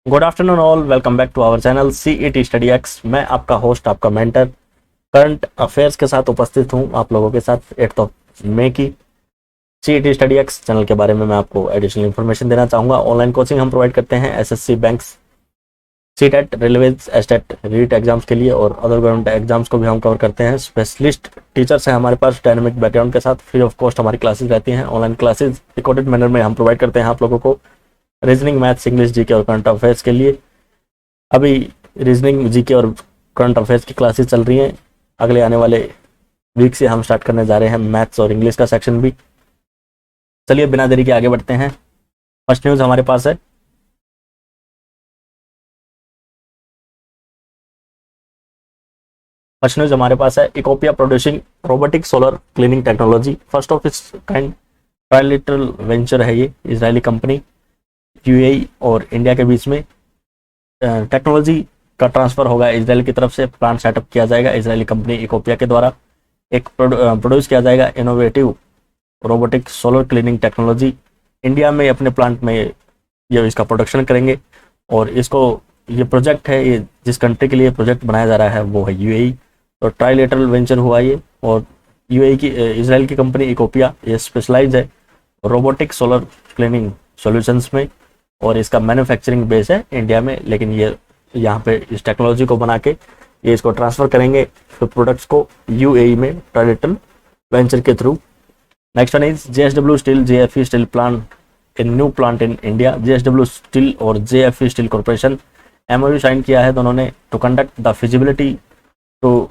Good afternoon all, welcome back to our channel CET study X. मैं आपका host, आपका mentor, current affairs के साथ उपस्थित हूं आप लोगों के साथ 8 मई की सीईटी स्टडी एक्स चैनल के बारे में मैं आपको एडिशनल इन्फॉर्मेशन देना चाहूंगा। ऑनलाइन कोचिंग हम प्रोवाइड करते हैं एसएससी, बैंक्स, सीटेट, रेलवेज, एस्टेट, रीट एग्जाम्स के लिए और अदर गवर्नमेंट एग्जाम्स को भी हम कवर करते हैं। स्पेशलिस्ट टीचर्स हैं हमारे पास डायनामिक बैकग्राउंड के साथ। फ्री ऑफ कॉस्ट हमारी क्लासेस रहती हैं। ऑनलाइन क्लासेस रिकॉर्डेड मैनर में हम प्रोवाइड करते हैं आप लोगों को रीजनिंग, मैथ्स, इंग्लिश, जीके और करंट अफेयर्स के लिए। अभी रीजनिंग, जीके और करंट अफेयर्स की क्लासेस चल रही हैं। अगले आने वाले वीक से हम स्टार्ट करने जा रहे हैं मैथ्स और इंग्लिश का सेक्शन भी। चलिए बिना देरी के आगे बढ़ते हैं। फर्स्ट न्यूज हमारे पास है, Ecoppia producing robotic solar cleaning technology, first of its kind trilateral venture है ये, इजरायली कंपनी। यूएई और इंडिया के बीच में टेक्नोलॉजी का ट्रांसफर होगा। इजराइल की तरफ से प्लांट सेटअप किया जाएगा इजरायली कंपनी इकोपिया के द्वारा। एक प्रोड्यूस किया जाएगा innovative robotic solar cleaning technology. India में अपने प्लांट में ये इसका प्रोडक्शन करेंगे और इसको ये प्रोजेक्ट है, ये जिस कंट्री के लिए प्रोजेक्ट बनाया जा रहा है वो है यूएई। तो ट्राइलेटरल वेंचर हुआ ये। और यूएई की इजराइल की कंपनी इकोपिया ये स्पेशलाइज है रोबोटिक सोलर क्लीनिंग सॉल्यूशंस में और इसका मैन्युफैक्चरिंग बेस है इंडिया में, लेकिन ये यहाँ पे इस टेक्नोलॉजी को बना के ये इसको ट्रांसफर करेंगे फिर प्रोडक्ट्स को यूएई में ट्राइलेटरल वेंचर के through. Next one is JSW steel JFE steel plant in new plant in India. JSW steel और JFE steel corporation MOU sign किया है दोनों ने to conduct the feasibility to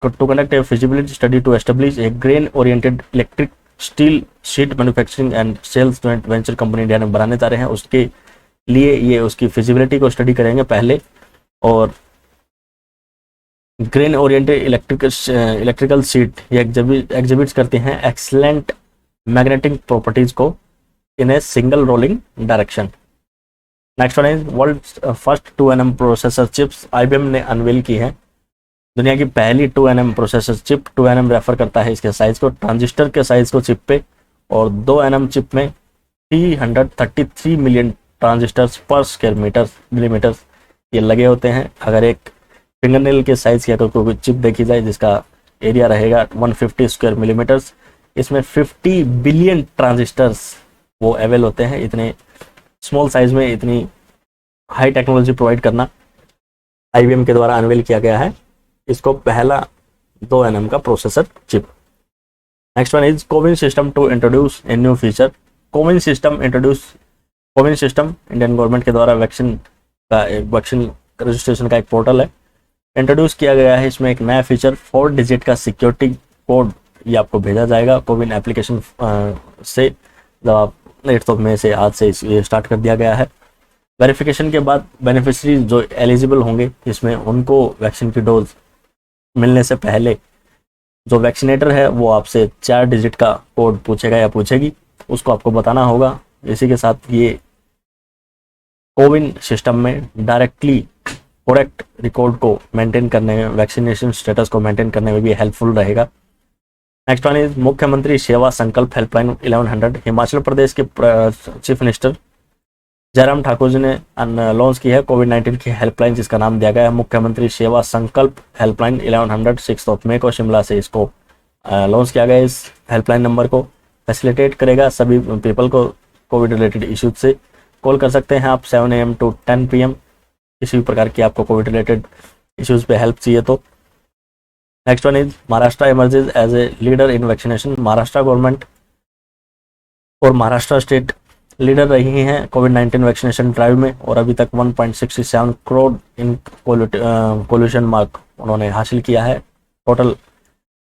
conduct a feasibility study to establish a grain oriented electric steel sheet manufacturing and sales joint venture company India में बनाने जा रहे हैं। उसके लिए ये उसकी फिजिबिलिटी को स्टडी करेंगे पहले और ग्रेन ओरिएंटेड इलेक्ट्रिकल शीट ये एग्जिबिट्स करते हैं एक्सलेंट मैग्नेटिक प्रॉपर्टीज को in a single rolling direction. Next one is world first 2nm processor chips IBM ने अनवेल की है। दुनिया की पहली 2nm processor chip. 2nm refer करता है इसके साइज को, ट्रांजिस्टर के साइज को चिप पे, और 2nm चिप में 333 मिलियन ट्रांजिस्टर्स पर स्क्वायर मिलीमीटर ये लगे होते हैं। अगर एक फिंगरनेल के साइज की अगर कोई चिप देखी जाए जिसका एरिया रहेगा 150 स्क्वायर मिलीमीटर्स, इसमें 50 बिलियन ट्रांजिस्टर्स वो अवेल होते हैं। इतने स्मॉल साइज में इतनी हाई टेक्नोलॉजी प्रोवाइड करना आईबीएम के द्वारा अनवेल किया गया है इसको पहला 2nm का processor chip. Next one is CoWIN system to introduce a new feature. CoWIN system Indian government के द्वारा वैक्सीन रजिस्ट्रेशन का एक पोर्टल है, इंट्रोड्यूस किया गया है। इसमें एक नया फीचर 4 डिजिट का सिक्योरिटी कोड ये आपको भेजा जाएगा कोविन एप्लीकेशन से। जब आप 8 मई से आज से ये स्टार्ट कर दिया गया है। वेरिफिकेशन के बाद बेनिफिशरी जो एलिजिबल होंगे इसमें उनको वैक्सीन की डोज मिलने से पहले जो वैक्सीनेटर है वो आपसे 4 डिजिट का कोड पूछेगा या पूछेगी, उसको आपको बताना होगा। इसी के साथ ये कोविन सिस्टम में डायरेक्टली करेक्ट रिकॉर्ड को मेंटेन करने में, वैक्सीनेशन स्टेटस को मेंटेन करने में भी हेल्पफुल रहेगा। नेक्स्ट वन इज मुख्यमंत्री सेवा संकल्प हेल्पलाइन 1100। हिमाचल प्रदेश के चीफ मिनिस्टर जयराम ठाकुर जी ने लॉन्च की है कोविड-19 की हेल्पलाइन जिसका नाम दिया गया है मुख्यमंत्री सेवा संकल्प हेल्पलाइन 1100। 6 मई को शिमला से इसको लॉन्च किया गया। इस हेल्पलाइन नंबर को फैसिलिटेट करेगा सभी पीपल को कोविड रिलेटेड इश्यूज से कॉल कर सकते हैं आप 7 AM to 10 PM किसी भी प्रकार की आपको कोविड रिलेटेड इश्यूज पे हेल्प चाहिए तो। Next one is Maharashtra emerges as a leader in vaccination. Maharashtra government और महाराष्ट्र स्टेट लीडर रही हैं कोविड-19 वैक्सीनेशन ड्राइव में और अभी तक 1.67 करोड़ इन कोल्यूशन मार्क उन्होंने हासिल किया है। टोटल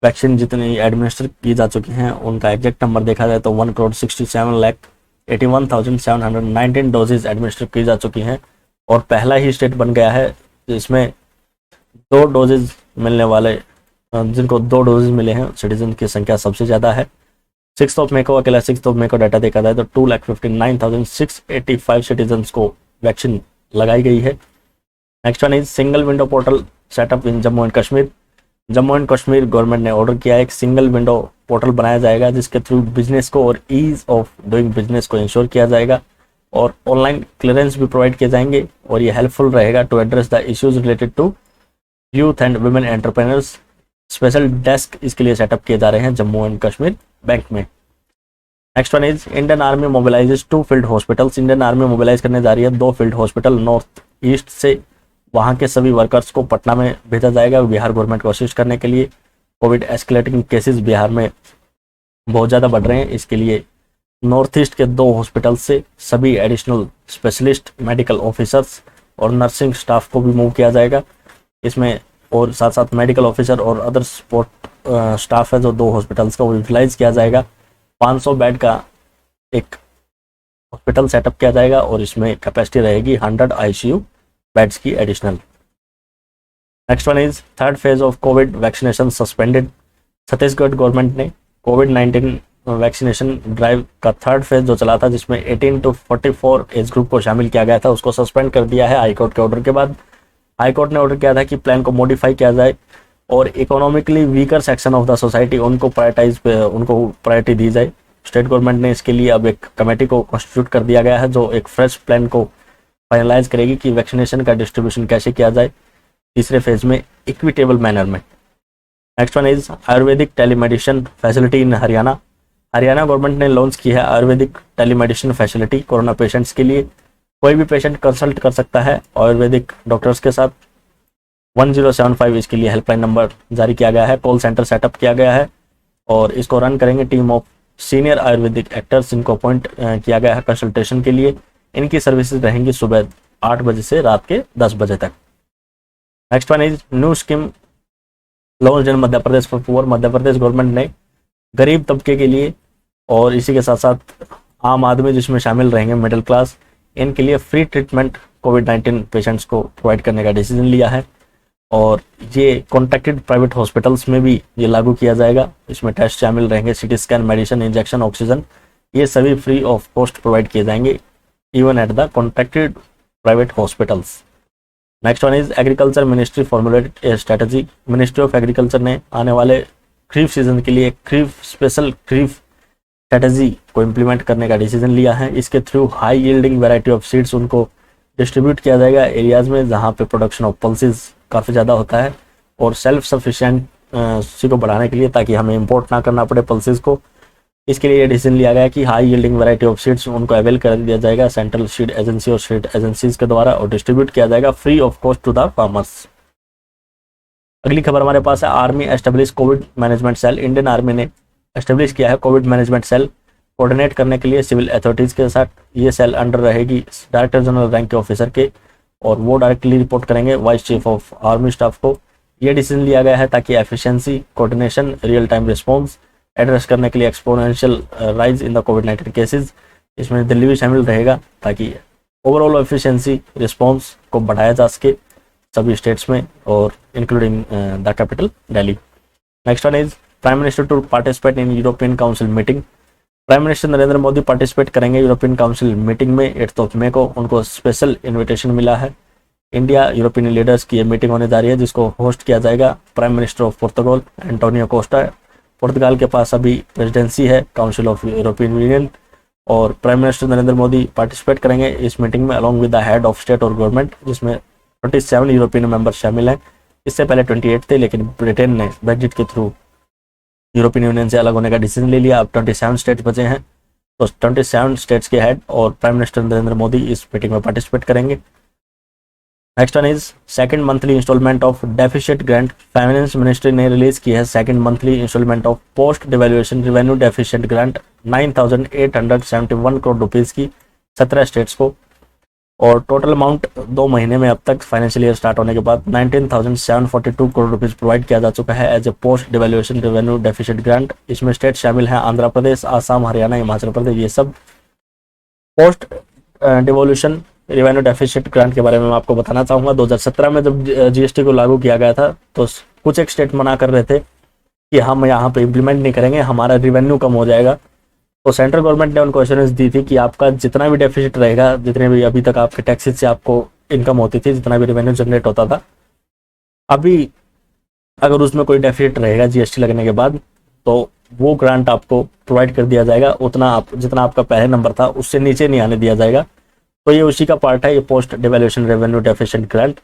वैक्सीन जितनी एडमिनिस्टर की जा चुकी हैं उनका एग्जैक्ट नंबर देखा जाए तो 1,67,81,719 डोजेज एडमिनिस्टर की जा चुकी हैं और पहला ही स्टेट बन गया है जिसमें 2 डोजेज मिलने वाले, जिनको 2 डोजेज मिले हैं सिटीजन की संख्या सबसे ज़्यादा है। 6 मई को अकेला 6 मई को डाटा देखा जाए तो 2,59,685 सिटीजन को वैक्सीन लगाई गई है। Next one is single window portal setup in Jammu and Kashmir. Jammu and Kashmir government ने ऑर्डर किया है एक सिंगल विंडो पोर्टल बनाया जाएगा जिसके थ्रू बिजनेस को और ईज ऑफ डूइंग बिजनेस को इंश्योर किया जाएगा। और ऑनलाइन क्लियरेंस भी प्रोवाइड किए जाएंगे और ये हेल्पफुल रहेगा to address the issues related to youth and women entrepreneurs. Special desk इसके लिए सेटअप किए जा रहे हैं जम्मू एंड कश्मीर बैंक में। Next one is Indian army mobilizes 2 field hospitals. Indian army mobilize करने जा रही है 2 फील्ड हॉस्पिटल नॉर्थ ईस्ट से। वहाँ के सभी वर्कर्स को पटना में भेजा जाएगा बिहार गवर्नमेंट को असिस्ट करने के लिए। कोविड एस्केलेटिंग केसेस बिहार में बहुत ज़्यादा बढ़ रहे हैं, इसके लिए नॉर्थ ईस्ट के 2 हॉस्पिटल से सभी एडिशनल स्पेशलिस्ट मेडिकल ऑफिसर्स और नर्सिंग स्टाफ को भी मूव किया जाएगा इसमें, और साथ साथ मेडिकल ऑफिसर और अदर सपोर्ट स्टाफ है जो 2 हॉस्पिटल्स का वो यूटिलाइज किया जाएगा। 500 बेड का एक हॉस्पिटल सेटअप किया जाएगा और इसमें कैपेसिटी रहेगी 100 आईसीयू बेड्स की additional. Next one is third phase of Covid vaccination suspended. Chhattisgarh government ने कोविड-19 वैक्सीनेशन ड्राइव का थर्ड फेज जो चला था जिसमें 18 to 44 एज ग्रुप को शामिल किया गया था उसको सस्पेंड कर दिया है हाईकोर्ट के ऑर्डर के बाद। हाईकोर्ट ने ऑर्डर किया था कि प्लान को मॉडिफाई किया जाए और economically weaker section of the society उनको प्रायोरिटी दी जाए। स्टेट गवर्नमेंट ने इसके लिए अब एक कमेटी को कॉन्स्टिट्यूट कर दिया गया है जो एक फ्रेश प्लान को फाइनलाइज करेगी कि वैक्सीनेशन का डिस्ट्रीब्यूशन कैसे किया जाए तीसरे फेज में इक्विटेबल मैनर में। Next one is Ayurvedic telemedicine facility in Haryana. Haryana government ने लॉन्च की है Ayurvedic telemedicine facility corona patients के लिए। कोई भी पेशेंट कंसल्ट कर सकता है आयुर्वेदिक डॉक्टर्स के साथ। 1075 इसके लिए हेल्पलाइन नंबर जारी किया गया है, कॉल सेंटर सेटअप किया गया है और इसको रन करेंगे team of senior Ayurvedic actors जिनको अपॉइंट किया गया है कंसल्टेशन के लिए। इनकी सर्विसेज रहेंगी सुबह 8 बजे से रात के 10 बजे तक। Next one is new scheme launch in Madhya Pradesh for poor. Madhya Pradesh government ने गरीब तबके के लिए और इसी के साथ साथ आम आदमी जिसमें शामिल रहेंगे मिडिल क्लास, इनके लिए फ्री ट्रीटमेंट कोविड-19 पेशेंट्स को प्रोवाइड करने का डिसीजन लिया है और ये कॉन्ट्रैक्टेड प्राइवेट हॉस्पिटल्स में भी ये लागू किया जाएगा। इसमें टेस्ट शामिल रहेंगे, CT scan, medicine, injection, oxygen, ये सभी फ्री ऑफ कॉस्ट प्रोवाइड किए जाएंगे even at the contracted private hospitals. Next one is agriculture ministry formulated A strategy. Ministry of agriculture ने आने वाले खरीफ सीजन के लिए स्पेशल खरीफ स्ट्रेटजी को इम्प्लीमेंट करने का डिसीजन लिया है। इसके through high yielding variety of seeds उनको डिस्ट्रीब्यूट किया जाएगा एरियाज में जहाँ पे प्रोडक्शन ऑफ पल्सेस काफ़ी ज़्यादा होता है और सेल्फ सफिशिएंसी को बढ़ाने के लिए ताकि हमें इंपोर्ट ना करना पड़े पल्सेस को। इसके लिए ये डिसीजन लिया गया कि high yielding variety of seeds उनको अवेल कर दिया जाएगा सेंट्रल सीड एजेंसी और सीड एजेंसीज के द्वारा और डिस्ट्रीब्यूट किया जाएगा free of cost to the farmers. अगली खबर हमारे पास है army establish covid management cell. Indian army ने एस्टेब्लिश किया है कोविड मैनेजमेंट सेल कोऑर्डिनेट करने के लिए सिविल अथॉरिटीज़ के साथ। ये सेल अंडर रहेगी डायरेक्टर जनरल रैंक के ऑफिसर के और वो डायरेक्टली रिपोर्ट करेंगे vice chief of army staff को। ये डिसीजन लिया गया है ताकि efficiency, coordination, real time response address करने के लिए exponential rise in the covid cases, इसमें दिल्ली भी शामिल रहेगा ताकि ओवरऑल एफिशिएंसी रिस्पॉन्स को बढ़ाया जा सके सभी स्टेट्स में और including the capital Delhi. Next one is prime minister to participate in European council meeting. Prime minister Narendra Modi participate करेंगे यूरोपियन काउंसिल मीटिंग में 8 मई को। उनको स्पेशल इन्विटेशन मिला है। इंडिया यूरोपियन लीडर्स की ये मीटिंग होने जा रही है जिसको होस्ट किया जाएगा prime minister of Portugal Antonio Costa. Portugal के पास अभी प्रेसिडेंसी है काउंसिल ऑफ यूरोपियन यूनियन और prime minister Narendra Modi participate करेंगे इस मीटिंग में along with the head of state और गवर्नमेंट, जिसमें 27 यूरोपियन मेंबर्स शामिल हैं। इससे पहले 28 थे लेकिन ब्रिटेन ने ब्रेक्जिट के थ्रू यूरोपियन यूनियन से अलग होने का डिसीजन ले लिया। अब 27 स्टेट्स बचे हैं तो 27 स्टेट्स के हेड और प्राइम मिनिस्टर नरेंद्र मोदी इस मीटिंग में पार्टिसिपेट करेंगे। Next one is second monthly installment of deficit grant. Finance ministry ने रिलीज की है second monthly installment of post devaluation revenue deficit grant 9,871 crore rupees की 17 स्टेट्स को और टोटल अमाउंट 2 महीने में अब तक फाइनेंशियल ईयर स्टार्ट होने के बाद 19,742 करोड़ रुपीस प्रोवाइड किया जा चुका है as a post devaluation revenue deficit grant. इसमें स्टेट शामिल हैं आंध्र प्रदेश, आसाम, हरियाणा, हिमाचल प्रदेश। ये सब post devolution revenue deficit grant के बारे में मैं आपको बताना चाहूँगा। 2017 में जब जीएसटी को लागू किया गया था तो कुछ एक स्टेट मना कर रहे थे कि हम यहाँ पे इम्प्लीमेंट नहीं करेंगे, हमारा रेवेन्यू कम हो जाएगा। तो सेंट्रल गवर्नमेंट ने उनको एश्योरेंस दी थी कि आपका जितना भी डेफिसिट रहेगा, जितने भी अभी तक आपके टैक्सेस से आपको इनकम होती थी, जितना भी रेवेन्यू जनरेट होता था, अभी अगर उसमें कोई डेफिसिट रहेगा जीएसटी लगने के बाद तो वो ग्रांट आपको प्रोवाइड कर दिया जाएगा। उतना जितना आपका पहले नंबर था उससे नीचे नहीं आने दिया जाएगा। तो ये उसी का पार्ट है, ये post devaluation revenue deficient grant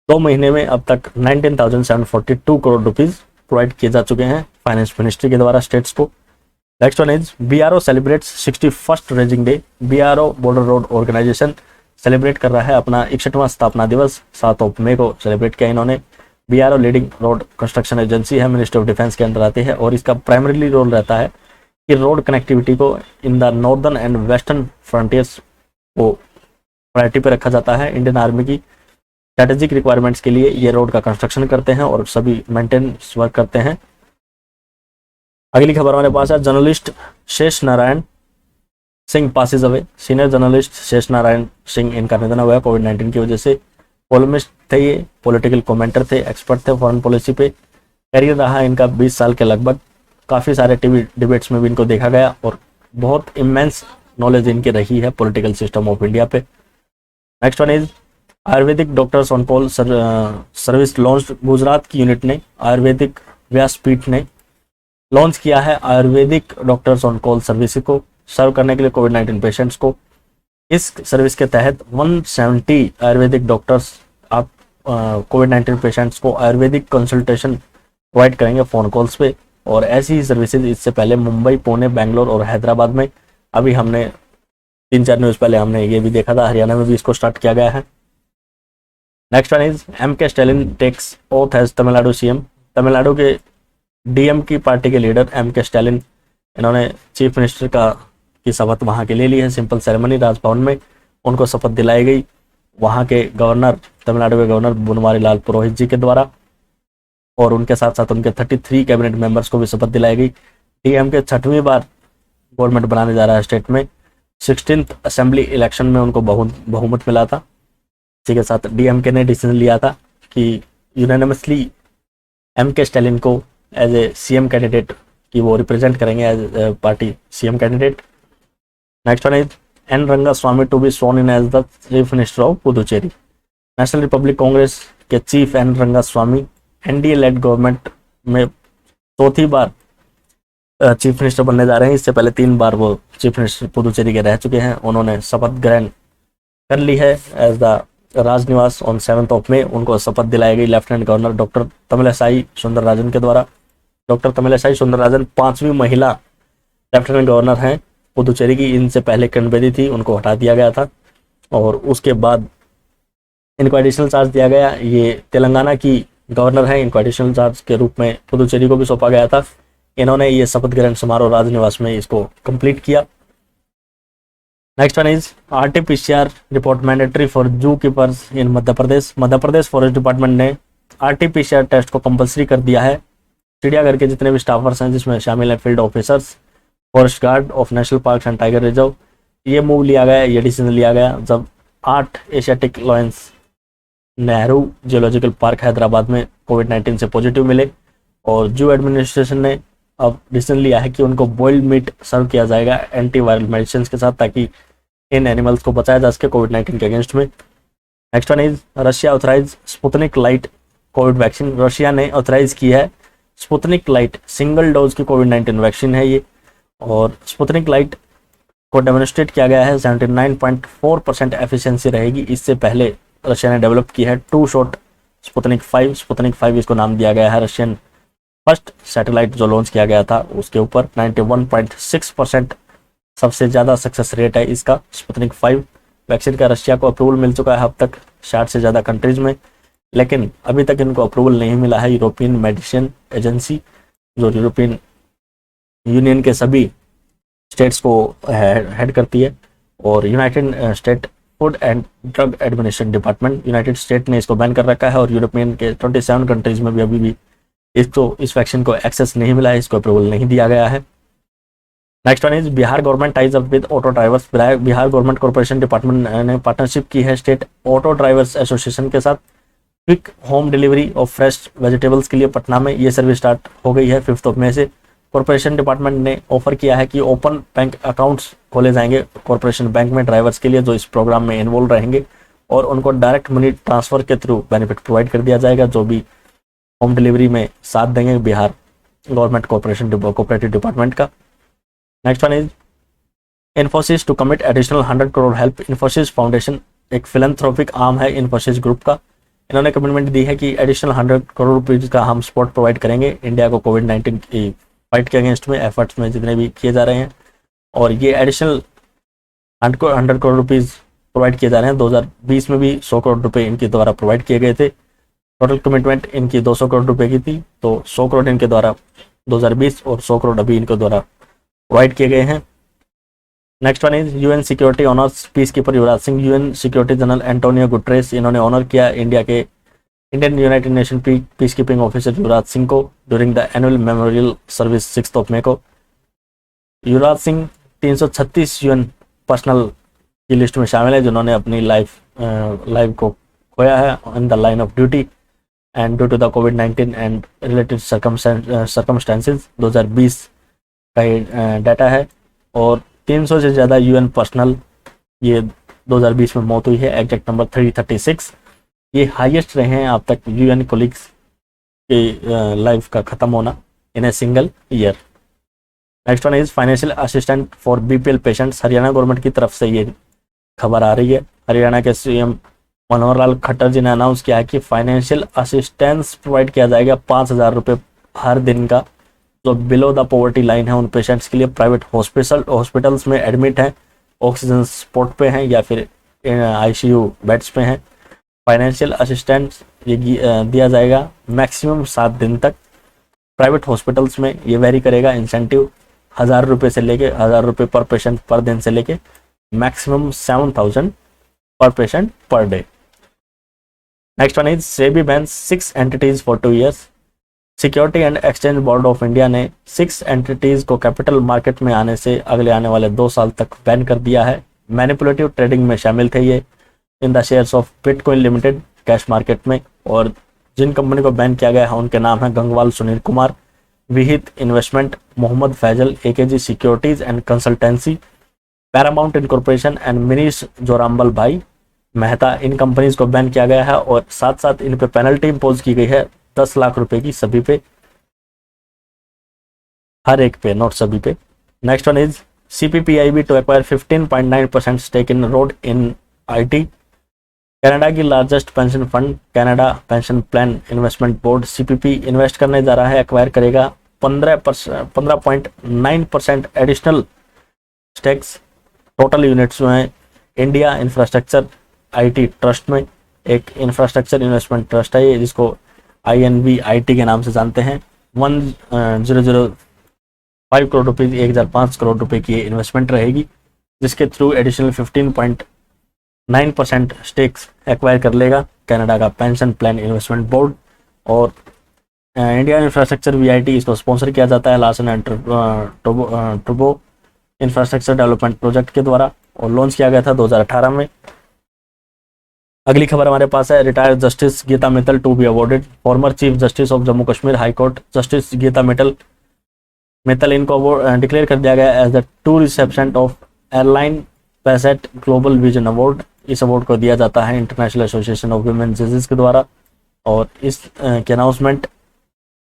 2 महीने में अब तक 19,742 करोड़ रुपीज प्रोवाइड किए जा चुके हैं फाइनेंस मिनिस्ट्री के द्वारा स्टेट्स को। Next one is BRO celebrates 61st raising day. BRO border road organisation celebrate कर रहा है अपना 61वां स्थापना दिवस, 7 मई को सेलिब्रेट किया इन्होंने। BRO leading road construction agency है, मिनिस्ट्री ऑफ डिफेंस के अंदर आती है और इसका प्राइमरीली रोल रहता है कि रोड कनेक्टिविटी को in the northern and western frontiers को प्रायोरिटी पे रखा जाता है। इंडियन आर्मी की स्ट्रेटेजिक रिक्वायरमेंट्स के लिए ये रोड का कंस्ट्रक्शन करते हैं और सभी मेंटेनेंस वर्क करते हैं। अगली खबर हमारे पास है, जर्नलिस्ट शेष Narayan Singh passes away. Senior journalist शेष नारायण सिंह, इनका निधन हुआ है कोविड-19 की वजह से। पोलेमिस्ट थे ये, पॉलिटिकल कमेंटर थे, एक्सपर्ट थे फॉरेन पॉलिसी पे। करियर रहा इनका 20 साल के लगभग। काफ़ी सारे टीवी डिबेट्स में भी इनको देखा गया और बहुत इमेंस नॉलेज इनकी रही है पॉलिटिकल सिस्टम ऑफ इंडिया पे। Next one is Ayurvedic doctors on call service launch. Gujarat की यूनिट ने, आयुर्वेदिक व्यासपीठ ने लॉन्च किया है Ayurvedic doctors on call service को सर्व करने के लिए कोविड-19 पेशेंट्स को। इस सर्विस के तहत 170 आयुर्वेदिक डॉक्टर्स आप कोविड-19 पेशेंट्स को आयुर्वेदिक कंसल्टेशन प्रोवाइड करेंगे फ़ोन कॉल्स पे। और ऐसी ही सर्विसेज इससे पहले मुंबई, पुणे, बेंगलोर और हैदराबाद में, अभी हमने 3-4 न्यूज़ पहले हमने ये भी देखा था, हरियाणा में भी इसको स्टार्ट किया गया है। Next one is M.K. Stalin takes oath as Tamil Nadu CM. Tamil Nadu के डीएम की पार्टी के लीडर M.K. स्टैलिन, इन्होंने चीफ मिनिस्टर की शपथ वहाँ के ले ली है। सिंपल सेरेमनी राजभवन में उनको शपथ दिलाई गई वहाँ के गवर्नर, तमिलनाडु के गवर्नर बनवारी लाल पुरोहित जी के द्वारा, और उनके साथ साथ उनके 33 कैबिनेट मेंबर्स को भी शपथ दिलाई गई। डीएम के 6वीं बार गवर्नमेंट बनाने जा रहा है स्टेट में। 16th असेंबली इलेक्शन में उनको बहुमत मिला था। इसी के साथ डीएमके ने डिसीजन लिया था कि यूनानिमसली M.K. स्टैलिन को एज ए सीएम कैंडिडेट कि वो रिप्रेजेंट करेंगे as party CM candidate. Next one is N. Rangaswamy to be sworn in as the chief minister of Puducherry. National republic congress के chief N. Rangaswamy NDA led government में 4थी बार chief minister बनने जा रहे हैं। इससे पहले 3 बार वो चीफ मिनिस्टर पुदुचेरी के रह चुके हैं। उन्होंने शपथ ग्रहण कर ली है एज द राजनिवास ऑन 7 मई। उनको शपथ दिलाई गई lieutenant governor doctor Tamilisai Soundararajan के द्वारा। डॉक्टर तमिलसाई सुंदरराजन 5वीं महिला लेफ्टिनेंट गवर्नर हैं पुदुचेरी की। इनसे पहले किरण बेदी थी, उनको हटा दिया गया था और उसके बाद इनको एडिशनल चार्ज दिया गया। ये तेलंगाना की गवर्नर हैं, इनको एडिशनल चार्ज के रूप में पुदुचेरी को भी सौंपा गया था। इन्होंने ये शपथ ग्रहण समारोह राजनिवास में इसको कंप्लीट किया। Next one is RT-PCR report mandatory for जू कीपर्स इन मध्य प्रदेश। मध्य प्रदेश फॉरेस्ट डिपार्टमेंट ने RT-PCR टेस्ट को कंपलसरी कर दिया है। चिड़ियाघर के जितने भी स्टाफर्स हैं, जिसमें शामिल हैं field officers, forest guard of national park and tiger reserve, ये मूव लिया गया, ये डिसीजन लिया गया जब 8 Asiatic lions Nehru geological park Hyderabad में कोविड-19 से पॉजिटिव मिले और जू एडमिनिस्ट्रेशन ने अब डिसीजन लिया है कि उनको बॉइल्ड मीट सर्व किया जाएगा एंटीवायरल मेडिसिन के साथ, ताकि इन एनिमल्स को बचाया जा सके कोविड-19 के अगेंस्ट में। Next one is Russia authorize Sputnik light covid vaccine. Russia ने ऑथराइज की है स्पुतनिक लाइट, सिंगल डोज की कोविड-19 वैक्सीन है ये, और स्पुतनिक लाइट को डेमोन्स्ट्रेट किया गया है 79.4% एफिशिएंसी रहेगी। इससे पहले रशिया ने डेवलप की है 2 शॉट स्पुतनिक 5 इसको नाम दिया गया है। रशियन फर्स्ट सैटेलाइट जो लॉन्च किया गया था उसके ऊपर 91.6% सबसे ज़्यादा सक्सेस रेट है इसका। स्पुतनिक 5 वैक्सीन का रशिया को अप्रूवल मिल चुका है अब तक 60 से ज़्यादा कंट्रीज में, लेकिन अभी तक इनको अप्रूवल नहीं मिला है यूरोपियन मेडिसिन एजेंसी, जो यूरोपियन यूनियन के सभी स्टेट्स को हेड करती है, और United state food and drug administration department, United state ने इसको बैन कर रखा है और यूरोपियन के 27 कंट्रीज में भी अभी भी इस वैक्सीन को एक्सेस नहीं मिला है, इसको अप्रूवल नहीं दिया गया है। Next one is Bihar government ties up with auto drivers. Bihar government corporation department ने पार्टनरशिप की है स्टेट ऑटो ड्राइवर्स एसोसिएशन के साथ। Quick home delivery of fresh vegetables के लिए पटना में ये सर्विस स्टार्ट हो गई है 5 मई से। कॉर्पोरेशन डिपार्टमेंट ने ऑफर किया है कि ओपन बैंक अकाउंट्स खोले जाएंगे कॉर्पोरेशन बैंक में ड्राइवर्स के लिए जो इस प्रोग्राम में इन्वॉल्व रहेंगे, और उनको डायरेक्ट मनी ट्रांसफर के थ्रू बेनिफिट प्रोवाइड कर दिया जाएगा जो भी होम डिलीवरी में साथ देंगे बिहार गवर्नमेंट कोऑपरेटिव डिपार्टमेंट का। Next one is Infosys to commit additional 100 crore help. Infosys foundation एक फिलैंथ्रोपिक आर्म है इन्फोसिस ग्रुप का। इन्होंने कमिटमेंट दी है कि एडिशनल 100 करोड़ रुपीज का हम सपोर्ट प्रोवाइड करेंगे इंडिया को कोविड-19 की फाइट के अगेंस्ट में एफर्ट्स में जितने भी किए जा रहे हैं। और ये एडिशनल 100 करोड़ रुपीज प्रोवाइड किए जा रहे हैं। 2020 में भी 100 करोड़ रुपए इनके द्वारा प्रोवाइड किए गए थे। टोटल कमिटमेंट इनकी 200 करोड़ रुपए की थी, तो 100 करोड़ इनके द्वारा 2020 और 100 करोड़ अभी इनके द्वारा प्रोवाइड किए गए हैं। Next one is UN security honours peace keeper Yuvraj Singh. UN security general Antonio Guterres इन्होंने ऑनर किया Indian United Nation peace keeping officer Yuvraj Singh को during the annual memorial service 6 मई को। युवराज सिंह 336 यूएन पर्सनल की लिस्ट में शामिल है जिन्होंने अपनी लाइफ को खोया है in the line of duty and due to the covid and related circumstances. 2020 का ये डाटा है और 300 से ज़्यादा यूएन पर्सनल ये 2020 में मौत हुई है। Exact number 336। ये हाईएस्ट रहे हैं अब तक यूएन कोलिग्स की लाइफ का ख़त्म होना in a single year. Next one is financial assistant for BPL patients. Haryana government की तरफ से ये खबर आ रही है। हरियाणा के सीएम मनोहर लाल खट्टर जी ने अनाउंस किया है कि फाइनेंशियल असिस्टेंस प्रोवाइड किया जाएगा 5,000 रुपये हर दिन का, जो बिलो द पॉवर्टी लाइन है उन पेशेंट्स के लिए प्राइवेट हॉस्पिटल्स में एडमिट हैं, ऑक्सीजन सपोर्ट पे हैं या फिर आईसीयू बेड्स पे हैं। फाइनेंशियल असिस्टेंस ये दिया जाएगा मैक्सिमम 7 दिन तक। प्राइवेट हॉस्पिटल्स में ये वेरी करेगा। इंसेंटिव 1,000 रुपये से लेके 1,000 रुपये पर पेशेंट पर दिन से लेके मैक्सिमम 7,000 पर patient per day. Next one is SEBI bans 6 entities for 2 years। Security and exchange board of India ने 6 एंटिटीज को कैपिटल मार्केट में आने से अगले आने वाले 2 साल तक बैन कर दिया है। मैनिपुलेटिव ट्रेडिंग में शामिल थे ये in the shares of bitcoin limited cash market में। और जिन कंपनी को बैन किया गया है उनके नाम है Gangwal Sunil Kumar, Vihit investment, Mohammed Faizal, AKG securities and consultancy, paramount incorporation and Minish Jorambal bhai Mehta. इन कंपनीज को बैन किया गया है और साथ साथ इन पे पेनल्टी इम्पोज की गई है 10 लाख रुपए की सभी पे, हर एक पे, नॉट सभी पे। Next one is CPPIB to acquire 15.9% stake in road in IT. Canada की largest pension fund Canada pension plan investment board CPP invest करने जा रहा है, एक्वायर करेगा 15.9% एडिशनल स्टेक्स टोटल यूनिट्स में इंडिया इंफ्रास्ट्रक्चर आईटी ट्रस्ट में। एक infrastructure investment trust है ये जिसको INVIT के नाम से जानते हैं। 1005 करोड़ रुपये 1005 करोड़ रुपए की इन्वेस्टमेंट रहेगी जिसके थ्रू एडिशनल 15.9% स्टेक्स एक्वायर कर लेगा कनाडा का पेंशन प्लान इन्वेस्टमेंट बोर्ड। और इंडिया इंफ्रास्ट्रक्चर VIT इसको स्पॉन्सर किया जाता है Larsen and turbo infrastructure development project के द्वारा और लॉन्च किया गया था 2018 में। अगली खबर हमारे पास है retired justice Geeta Mittal to be awarded. Former chief justice of Jammu Kashmir high court justice Geeta Mittal इनको डिक्लेयर कर दिया गया as the to reception of airline पैसेट ग्लोबल विजन अवार्ड। इस अवार्ड को दिया जाता है इंटरनेशनल एसोसिएशन ऑफ वुमेन जजेस के द्वारा और इस के अनाउंसमेंट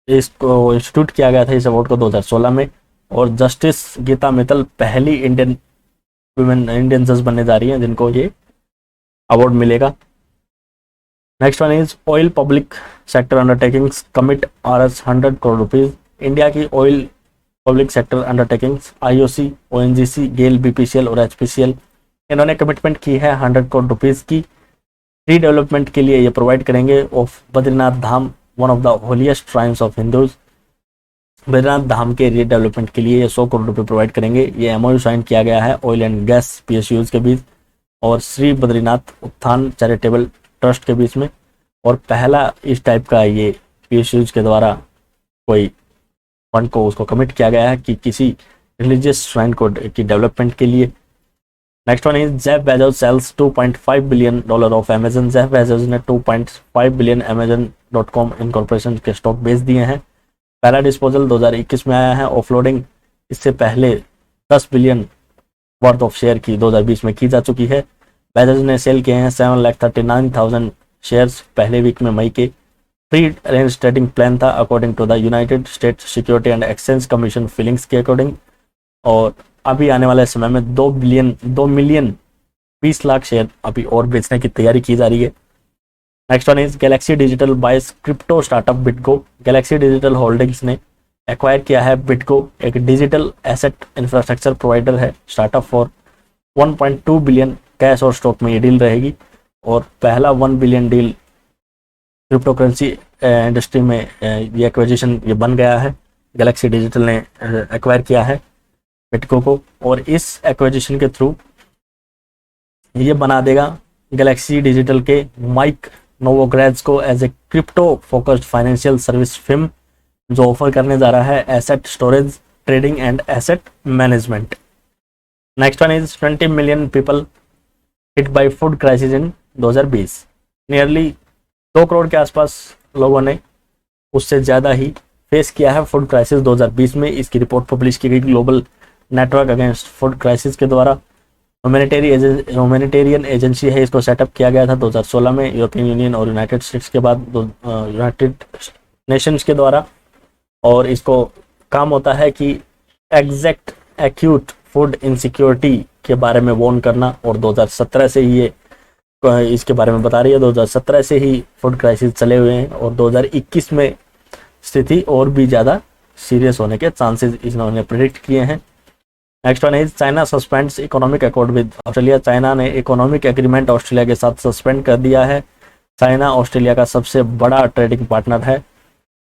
इसको इंस्टीट्यूट किया गया था इस अवार्ड को 2016 में। और जस्टिस गीता मित्तल पहली इंडियन जज बनने जा रही हैं जिनको ये अवार्ड मिलेगा। Next one is oil public sector undertakings commit Rs 100 crore rupees. India की oil public sector undertakings IOC, ONGC, GAIL, BPCL और HPCL इन्होंने कमिटमेंट की है 100 करोड़ रुपीज की रीडेवलपमेंट के लिए। ये प्रोवाइड करेंगे of Badrinath Dham, one of the holiest shrines of Hindus. Badrinath Dham के रीडेवलपमेंट के लिए ये 100 करोड़ रुपए प्रोवाइड करेंगे। ये MOU साइन किया गया है ऑयल एंड गैस PSUs के बीच और श्री बद्रीनाथ उत्थान चैरिटेबल ट्रस्ट के बीच में। और पहला इस टाइप का ये PSUs के द्वारा कोई फंड को उसको कमिट किया गया है कि किसी रिलीजियस श्राइन को की डेवलपमेंट के लिए। Next one is Jeff Bezos sells $2.5 billion of Amazon. Jeff Bezos ने 2.5 बिलियन Amazon.com इनकॉर्पोरेशन के स्टॉक बेच दिए हैं। पहला डिस्पोजल 2021 में आया है। ऑफलोडिंग इससे पहले 10 बिलियन वर्थ ऑफ शेयर की 2020 में की जा चुकी है। बेजोस ने सेल किए हैं 7,39,000 शेयर्स पहले वीक में मई के। प्री अरेंज ट्रेडिंग प्लान था according to the United States security and exchange commission filings के अकॉर्डिंग। और अभी आने वाले समय में 2 मिलियन 20 लाख शेयर अभी और बेचने की तैयारी की जा रही है। Next one is galaxy digital buys crypto startup BitGo. Galaxy digital holdings ने एक्वायर किया है बिटगो, एक डिजिटल एसेट इंफ्रास्ट्रक्चर प्रोवाइडर है स्टार्टअप फॉर 1.2 बिलियन कैश और स्टॉक में ये डील रहेगी और पहला 1 billion deal crypto currency industry में ये एक्विजिशन ये बन गया है। गैलेक्सी डिजिटल ने एक्वायर किया है बिटगो को और इस एक्विजिशन के थ्रू ये बना देगा गैलेक्सी डिजिटल के माइक नोवोग्रेड्स को as a crypto focused financial service firm जो ऑफर करने जा रहा है asset storage, trading and asset management. Next one is 20 million people hit by food crisis in 2020। Nearly 2 crore के आसपास लोगों ने, उससे ज़्यादा ही फेस किया है फूड क्राइसिस 2020 में। इसकी रिपोर्ट पब्लिश की गई global network against food crisis के द्वारा। ह्यूमैनिटेरियन एजेंसी है, इसको सेटअप किया गया था 2016 में यूरोपियन यूनियन और यूनाइटेड स्टेट्स के बाद यूनाइटेड नेशंस के द्वारा। और इसको काम होता है कि एग्जैक्ट एक्यूट फूड इनसिक्योरिटी के बारे में वार्न करना और 2017 से ही ये इसके बारे में बता रही है। 2017 से ही फूड क्राइसिस चले हुए हैं और 2021 में स्थिति और भी ज़्यादा सीरियस होने के चांसेस इन्होंने प्रिडिक्ट किए हैं। Next one is China suspends economic accord with Australia. China ने इकोनॉमिक एग्रीमेंट ऑस्ट्रेलिया के साथ सस्पेंड कर दिया है। चाइना ऑस्ट्रेलिया का सबसे बड़ा ट्रेडिंग पार्टनर है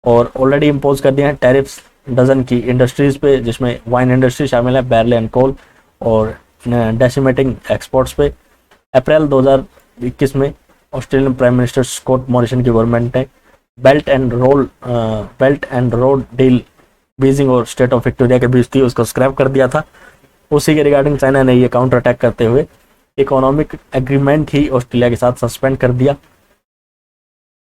और ऑलरेडी इम्पोज कर दिया है टैरिफ्स डजन की इंडस्ट्रीज पे, जिसमें वाइन इंडस्ट्री शामिल है, बैरल एंड कोल और डेसिमेटिंग एक्सपोर्ट्स पे। अप्रैल 2021 में Australian prime minister Scott Morrison की गवर्नमेंट ने belt and road deal Beijing और स्टेट ऑफ विक्टोरिया के बीच थी, उसको स्क्रैप कर दिया था। उसी के रिगार्डिंग चाइना ने ये काउंटर अटैक करते हुए इकोनॉमिक एग्रीमेंट ही ऑस्ट्रेलिया के साथ सस्पेंड कर दिया।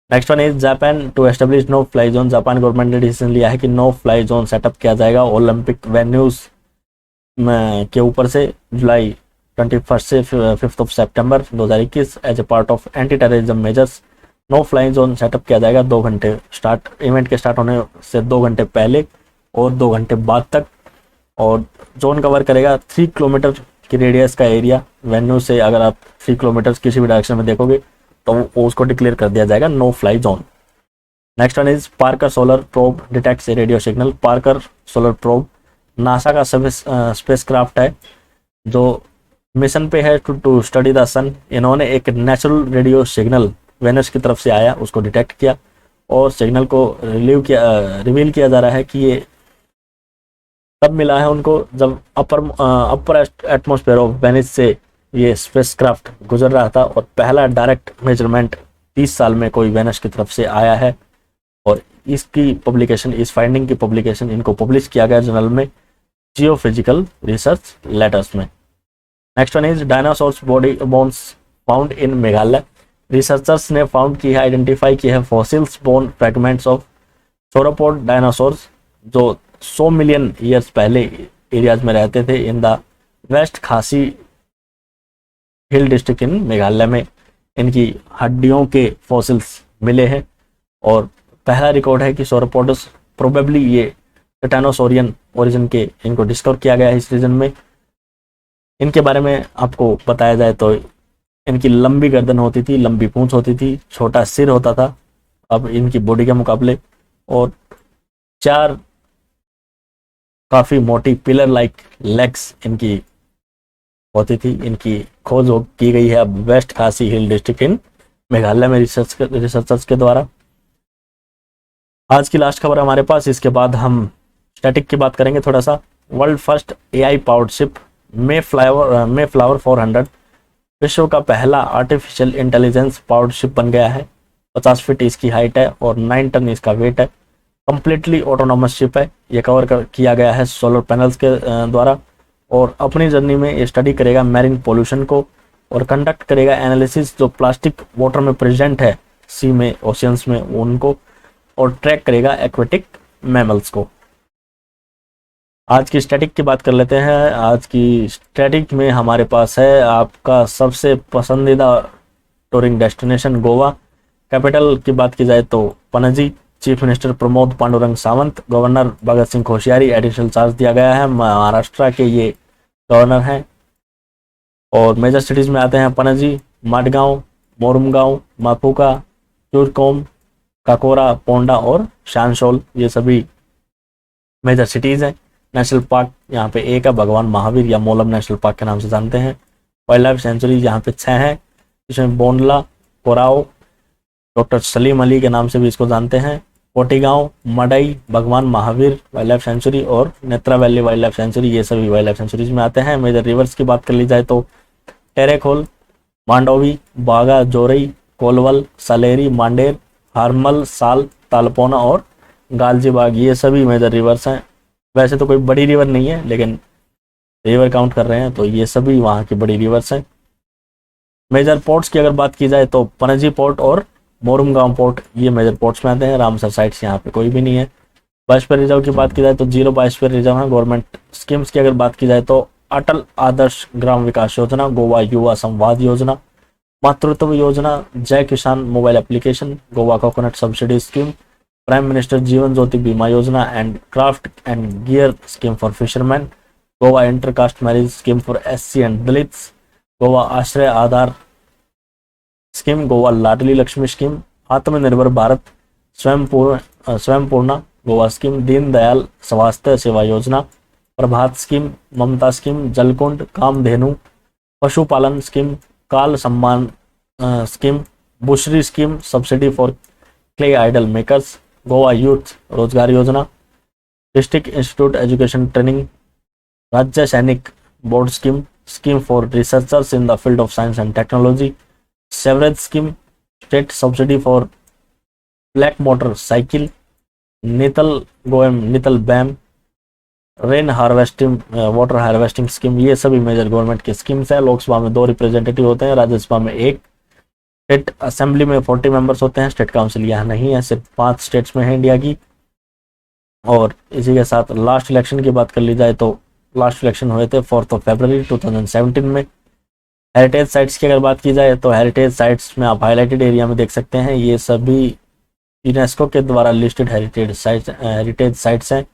Next one is Japan to establish no fly zone. Japan government ने डिसीजन लिया है कि नो फ्लाई जोन सेटअप किया जाएगा ओलंपिक वेन्यूज के ऊपर से जुलाई 21 से 5 सितंबर 2021 as a part of anti terrorism measures. No fly zone setup किया जाएगा 2 घंटे इवेंट के स्टार्ट होने से 2 घंटे पहले और 2 घंटे बाद तक, और जोन कवर करेगा 3 किलोमीटर की रेडियस का एरिया वेन्यू से। अगर आप 3 किलोमीटर किसी भी डायरेक्शन में देखोगे तो उसको डिक्लेयर कर दिया जाएगा no fly zone. Next one is Parker solar probe detects a radio signal. Parker solar probe NASA का स्पेस क्राफ्ट है जो मिशन पे है टू स्टडी द सन। इन्होंने एक नेचुरल रेडियो सिग्नल वेनस की तरफ से आया, उसको डिटेक्ट किया और सिग्नल को रिवील किया जा रहा है कि ये तब मिला है उनको जब अपर एटमॉस्फेयर ऑफ वेनिस से ये स्पेसक्राफ्ट गुजर रहा था और पहला डायरेक्ट मेजरमेंट 30 साल में कोई वेनस की तरफ से आया है। और इसकी पब्लिकेशन, इस फाइंडिंग की पब्लिकेशन इनको पब्लिश किया गया जर्नल में जियोफिजिकल रिसर्च लेटर्स में। Next one is dinosaurs body bones found in Meghalaya. Researchers ने फाउंड की है, आइडेंटिफाई की है fossils bone fragments of sauropod dinosaurs जो 100 मिलियन ईयर्स पहले एरियाज में रहते थे इन द वेस्ट खासी हिल डिस्ट्रिक्ट इन मेघालय में। इनकी हड्डियों के फॉसिल्स मिले हैं और पहला रिकॉर्ड है कि सोरोपोडस प्रोबेबली ये टिटानोसोरियन ओरिजिन के इनको डिस्कवर किया गया है इस रीजन में। इनके बारे में आपको बताया जाए तो इनकी लंबी गर्दन होती थी, लंबी पूंछ होती थी, छोटा सिर होता था अब इनकी बॉडी के मुकाबले, और 4 काफी मोटी पिलर लाइक लेग्स इनकी होती थी। इनकी खोज की गई है अब वेस्ट खासी हिल डिस्ट्रिक्ट इन मेघालय में रिसर्चर्स के द्वारा। आज की लास्ट खबर हमारे पास, इसके बाद हम स्टैटिक की बात करेंगे थोड़ा सा। World first AI powered ship Mayflower 400 विश्व का पहला आर्टिफिशियल इंटेलिजेंस पावर्ड शिप बन गया है। 50 फीट इसकी हाइट है और 9 टन इसका वेट है। कंप्लीटली ऑटोनोमस शिप है। ये किया गया है सोलर पैनल्स के द्वारा और अपनी जर्नी में ये स्टडी करेगा मैरीन पोल्यूशन को और कंडक्ट करेगा एनालिसिस जो प्लास्टिक वाटर में प्रेजेंट है सी में, ओशियंस में, उनको, और ट्रैक करेगा एक्वेटिक मैमल्स को। आज की स्टैटिक की बात कर लेते हैं। आज की स्टैटिक में हमारे पास है आपका सबसे पसंदीदा टूरिंग डेस्टिनेशन गोवा। कैपिटल की बात की जाए तो Panaji. Chief minister Pramod Pandurang Sawant, governor Bhagat Singh Koshyari additional charge दिया गया है। महाराष्ट्र के ये गवर्नर हैं। और मेजर सिटीज में आते हैं पणजी, मडगांव, मोरमुगांव, मापुका, चुरकोम, काकोरा, पोंडा और शानशोल, ये सभी मेजर सिटीज हैं। नेशनल पार्क यहाँ पे एक है, भगवान महावीर या मोलम नेशनल पार्क के नाम से जानते हैं। वाइल्ड लाइफ सेंचुरी यहाँ पे 6 है, इसमें बोंडला, कोराओ, डॉक्टर सलीम अली के नाम से भी इसको जानते हैं, कोटीगांव, मडई, भगवान महावीर वाइल्ड लाइफ सेंचुरी और Netra valley wild life sanctuary, ये सभी वाइल्ड लाइफ सेंचुरीज में आते हैं। मेजर रिवर्स की बात कर ली जाए तो टेरेखोल, मांडोवी, बागा, जोरई, कोलवल, सलेरी, मांडेर, हारमल, साल, तालपोना और गालजीबाग, ये सभी मेजर रिवर्स हैं। वैसे तो कोई बड़ी रिवर नहीं है, लेकिन रिवर काउंट कर रहे हैं तो ये सभी वहाँ की बड़ी रिवर्स हैं। मेजर पोर्ट्स की अगर बात की जाए तो पणजी पोर्ट और मोरमुगांव पोर्ट, ये मेजर पोर्ट्स में आते हैं। रामसर साइट्स यहाँ पे कोई भी नहीं है। बायोस्फीयर रिजर्व की बात की जाए तो 0 बायोस्फीयर रिजर्व है। गवर्नमेंट स्कीम्स की अगर बात की जाए तो अटल आदर्श ग्राम विकास योजना, गोवा युवा संवाद योजना, मातृत्व योजना, जय किसान mobile application, Goa coconut subsidy scheme, prime minister Jeevan Jyoti बीमा योजना and craft and gear scheme for fisherman, Goa intercaste marriage scheme for SC and Dalits, Goa आश्रय आधार स्कीम, गोवा लाडली लक्ष्मी स्कीम, आत्मनिर्भर भारत स्वयंपूर्णा गोवा स्कीम, दीनदयाल स्वास्थ्य सेवा योजना, प्रभात स्कीम, ममता स्कीम, जलकुंड, कामधेनु पशुपालन स्कीम, काल सम्मान स्कीम, बुशरी scheme, subsidy for clay idol makers, Goa youth Rozgar Yojana, district institute education training, Rajya Sainik board scheme, scheme for researchers in the field of science and technology, sewerage scheme, state subsidy for black motor cycle, नीतल गोएम नीतल बैम, rain harvesting water harvesting scheme, ये सभी major government की schemes है। लोकसभा में 2 representative होते हैं, राज्यसभा में 1, स्टेट असेंबली में 40 मेंबर्स होते हैं। स्टेट काउंसिल यहाँ नहीं है, सिर्फ 5 स्टेट्स में है इंडिया की। और इसी के साथ लास्ट इलेक्शन की बात कर ली जाए तो लास्ट इलेक्शन हुए थे 4 फरवरी 2017 में। हेरिटेज साइट्स की अगर बात की जाए तो हेरिटेज साइट्स में आप हाईलाइटेड एरिया में देख सकते हैं, ये सभी यूनेस्को के द्वारा लिस्टेड हेरिटेज साइट्स हैं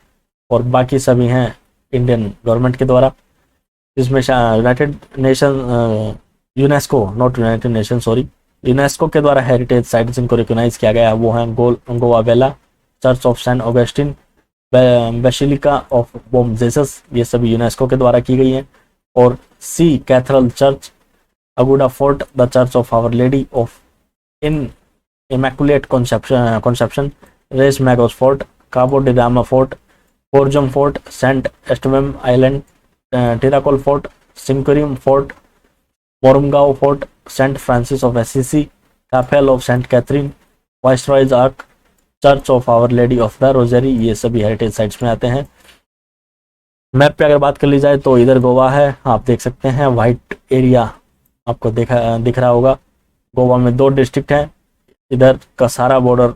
और बाकी सभी हैं इंडियन गवर्नमेंट के द्वारा। इसमें यूनाइटेड नेशन यूनेस्को के द्वारा हेरिटेज साइट्स जिनको रिकॉग्नाइज किया गया है वो हैं Goa Velha, church of saint Augustine, basilica of Bom Jesus, ये सभी यूनेस्को के द्वारा की गई हैं। और Se cathedral church, Aguada fort, the church of our lady of in immaculate conception, Reis Magos fort, Cabo de Rama fort, पोर्जम fort, saint Estevam island, Tiracol fort, Sinquerim fort, Mormugao fort, saint Francis of Assisi, chapel of saint Catherine, viceroy's arch, church of our lady of the rosary, ये सभी heritage sites में आते हैं। Map पे अगर बात कर ली जाए तो इधर गोवा है, आप देख सकते हैं वाइट एरिया आपको दिख रहा होगा। गोवा में 2 डिस्ट्रिक्ट हैं, इधर का सारा बॉर्डर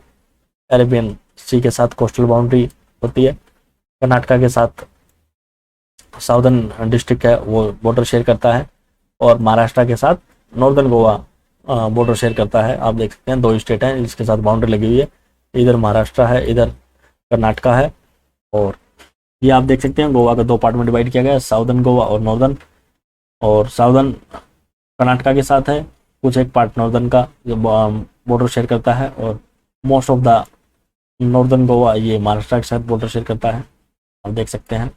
अरेबियन सी के साथ कोस्टल बाउंड्री होती है, कर्नाटका के साथ साउदर्न डिस्ट्रिक्ट है वो बॉर्डर शेयर करता है, और महाराष्ट्र के साथ नॉर्दर्न गोवा बॉर्डर शेयर करता है। आप देख सकते हैं 2 स्टेट हैं जिसके साथ बाउंड्री लगी हुई है, इधर महाराष्ट्र है, इधर कर्नाटका है। और ये आप देख सकते हैं गोवा का 2 पार्ट में डिवाइड किया गया है, साउदर्न गोवा और नॉर्दर्न। और साउदर्न कर्नाटका के साथ है, कुछ एक पार्ट नॉर्दर्न का जो बॉर्डर शेयर करता है, और most of the northern Goa ये महाराष्ट्र के साथ बॉर्डर शेयर करता है, आप देख सकते हैं।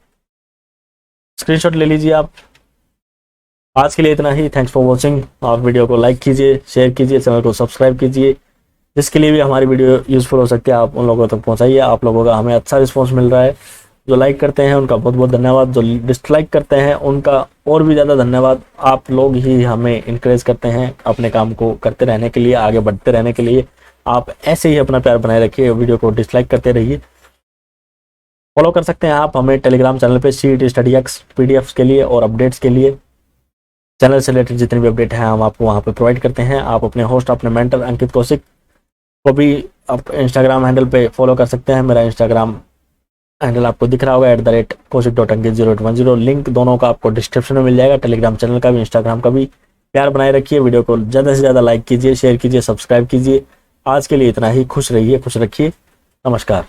स्क्रीनशॉट ले लीजिए आप। आज के लिए इतना ही, थैंक्स फॉर वॉचिंग। आप वीडियो को लाइक कीजिए, शेयर कीजिए, चैनल को सब्सक्राइब कीजिए, जिसके लिए भी हमारी वीडियो यूजफुल हो सकती है आप उन लोगों तक पहुंचाइए। आप लोगों का हमें अच्छा रिस्पॉन्स मिल रहा है, जो लाइक करते हैं उनका बहुत बहुत धन्यवाद, जो डिसलाइक करते हैं उनका और भी ज़्यादा धन्यवाद। आप लोग ही हमें इनकरेज करते हैं अपने काम को करते रहने के लिए, आगे बढ़ते रहने के लिए। आप ऐसे ही अपना प्यार बनाए रखिए, वीडियो को डिसलाइक करते रहिए। फॉलो कर सकते हैं आप हमें टेलीग्राम चैनल पे CET स्टडी एक्स PDFs के लिए और अपडेट्स के लिए। चैनल से रिलेटेड जितनी भी अपडेट हैं हम आपको वहाँ पे प्रोवाइड करते हैं। आप अपने होस्ट, अपने मेंटर अंकित कौशिक को भी आप इंस्टाग्राम हैंडल पे फॉलो कर सकते हैं। मेरा इंस्टाग्राम हैंडल आपको दिख रहा होगा @kaushik.ankit0810। लिंक दोनों का आपको डिस्क्रिप्शन में मिल जाएगा, टेलीग्राम चैनल का भी, इंस्टाग्राम का भी। प्यार बनाए रखिए, वीडियो को ज़्यादा से ज़्यादा लाइक कीजिए, शेयर कीजिए, सब्सक्राइब कीजिए। आज के लिए इतना ही, खुश रहिए, खुश रखिए, नमस्कार।